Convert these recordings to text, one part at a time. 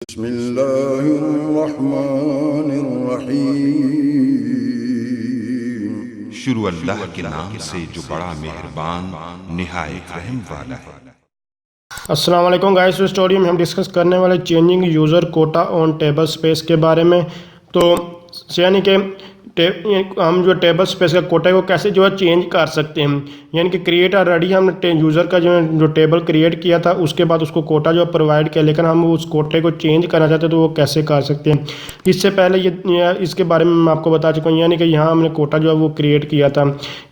बिस्मिल्लाहिर्रहमानिर्रहीम। शुरू अल्लाह के नाम से जो बड़ा मेहरबान निहायत रहम वाला है। अस्सलाम वालेकुम गाइस। इस स्टोरी में हम डिस्कस करने वाले changing user quota on table space के बारे में। तो यानी कि हम जो टेबल स्पेस का कोटा है वो कैसे जो है चेंज कर सकते हैं। यानी कि क्रिएट ऑलरेडी हमने यूज़र का जो टेबल क्रिएट किया था उसके बाद उसको कोटा जो प्रोवाइड किया, लेकिन हम उस कोटे को चेंज करना चाहते हैं तो वो कैसे कर सकते हैं। इससे पहले इसके बारे में मैं आपको बता चुका हूँ। यानी कि यहाँ हमने कोटा जो है वो क्रिएट किया था।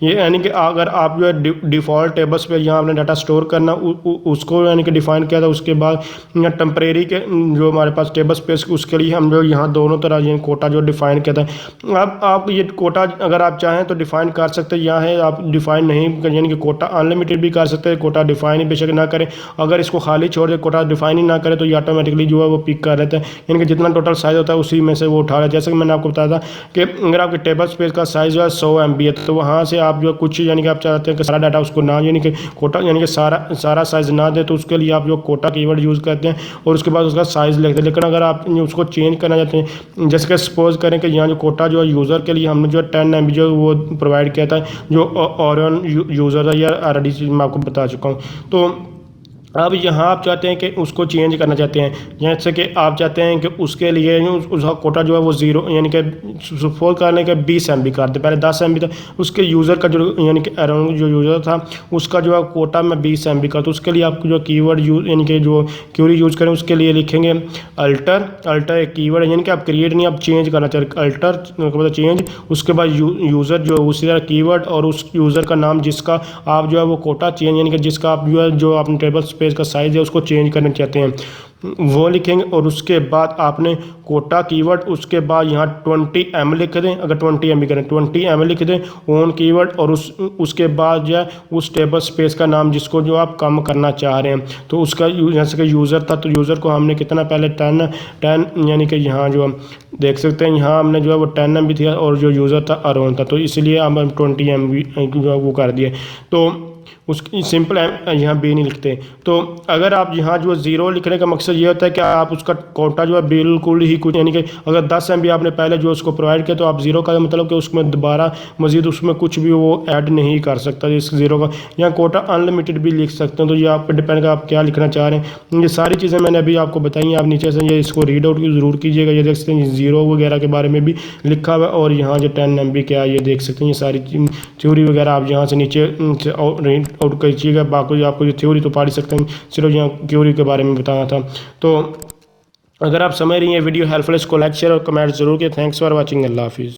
ये यानी कि अगर आप जो है डिफ़ॉल्ट टेबल्स पे यहाँ आपने डाटा स्टोर करना उसको यानी कि डिफ़ाइन किया था। उसके बाद यहाँ टेम्परेरी के जो हमारे पास टेबल स्पेस उसके लिए हम जो यहाँ दोनों तरह ये कोटा जो डिफ़ाइन किया था। अब आप ये कोटा अगर आप चाहें तो डिफ़ाइन कर सकते हैं। यहाँ है आप डिफ़ाइन नहीं यानी कि कोटा अनलिमिटेड भी कर सकते हैं। कोटा डिफ़ाइन ही बेशक ना करें, अगर इसको खाली छोड़ दे कोटा डिफ़ाइन ही ना करें तो ये ऑटोमेटिकली जो है वो पिक कर लेता है। यानी कि जितना टोटल साइज़ होता है उसी में से वो उठा रहा है। जैसे कि मैंने आपको बताया था कि अगर आपके टेबल स्पेस का साइज़ जो है 100 MB है तो वहाँ से आप जो कुछ यानी कि आप चाहते हैं कि सारा डाटा उसको ना यानी कि कोटा यानी कि सारा साइज़ ना दे तो उसके लिए आप जो कोटा कीवर्ड यूज़ करते हैं और उसके बाद उसका साइज़ लिखते हैं। लेकिन अगर आप उसको चेंज करना चाहते हैं, जैसे कि सपोज़ करें कि यहाँ जो कोटा जो है यूज़र के लिए हमने जो 10 MB जो वो प्रोवाइड किया था जो ऑरियन यूज़र था, या ऑलरेडी मैं आपको बता चुका हूँ। तो अब यहाँ आप चाहते हैं कि उसको चेंज करना चाहते हैं, जैसे कि आप चाहते हैं कि उसके लिए उसका कोटा जो है वो ज़ीरो यानी कि सपोज करने के 20 MB कर दे। पहले 10 MB था उसके यूज़र का जो यानी कि अराउंड जो यूज़र था उसका जो है कोटा में 20 MB का। तो उसके लिए आपको जो कीवर्ड यूज यानी कि जो क्यूरी यूज़ करें उसके लिए लिखेंगे अल्टर एक कीवर्ड है, यानी कि आप क्रिएट नहीं आप चेंज करना चाहते अल्टर मतलब चेंज। उसके बाद यूज़र जो उसी तरह कीवर्ड और उस यूज़र का नाम जिसका आप जो है वो कोटा चेंज यानी कि जिसका आप जो है जो अपने टेबल स्पेस का साइज़ है उसको चेंज करना चाहते हैं वो लिखेंगे। और उसके बाद आपने कोटा कीवर्ड उसके बाद यहाँ 20 M लिख दें। अगर 20 MB करें 20 M लिख दें ऑन कीवर्ड और उसके बाद जो है उस टेबल स्पेस का नाम जिसको जो आप कम करना चाह रहे हैं। तो उसका जैसे कि यूज़र था तो यूज़र को हमने कितना पहले 10 यानी कि यहाँ जो हम देख सकते हैं यहाँ हमने जो है वो 10 MB था और जो यूज़र था अराउंड था, तो इसलिए हम 20 MB जो है वो कर दिए। तो उसकी सिंपल यहाँ बी नहीं लिखते। तो अगर आप यहाँ जो ज़ीरो लिखने का मकसद ये होता है कि आप उसका कोटा जो है बिल्कुल ही कुछ यानी कि अगर 10 MB आपने पहले जो उसको प्रोवाइड किया तो आप ज़ीरो का मतलब कि उसमें दोबारा मज़ीद उसमें कुछ भी वो ऐड नहीं कर सकता इस ज़ीरो का। यहाँ कोटा अनलिमिटेड भी लिख सकते हैं। तो ये आप पर डिपेंड कर आप क्या लिखना चाह रहे हैं। ये सारी चीज़ें मैंने अभी आपको बताई हैं। आप नीचे से ये इसको रीड आउट ज़रूर कीजिएगा। ये देख सकते हैं ज़ीरो वगैरह के बारे में भी लिखा हुआ है और यहाँ जो 10 MB क्या ये देख सकते हैं। ये सारी थ्योरी वगैरह आप यहाँ से नीचे रीड आउट कीजिएगा। बाकी आपको जो थ्योरी तो पढ़ ही सकते हैं, सिर्फ यहाँ थ्योरी के बारे में बताना था। तो अगर आप समझ रही हैं वीडियो हेल्पफुल इसको लाइक शेयर और कमेंट जरूर किए। Thanks for watching. अल्लाह हाफिज़।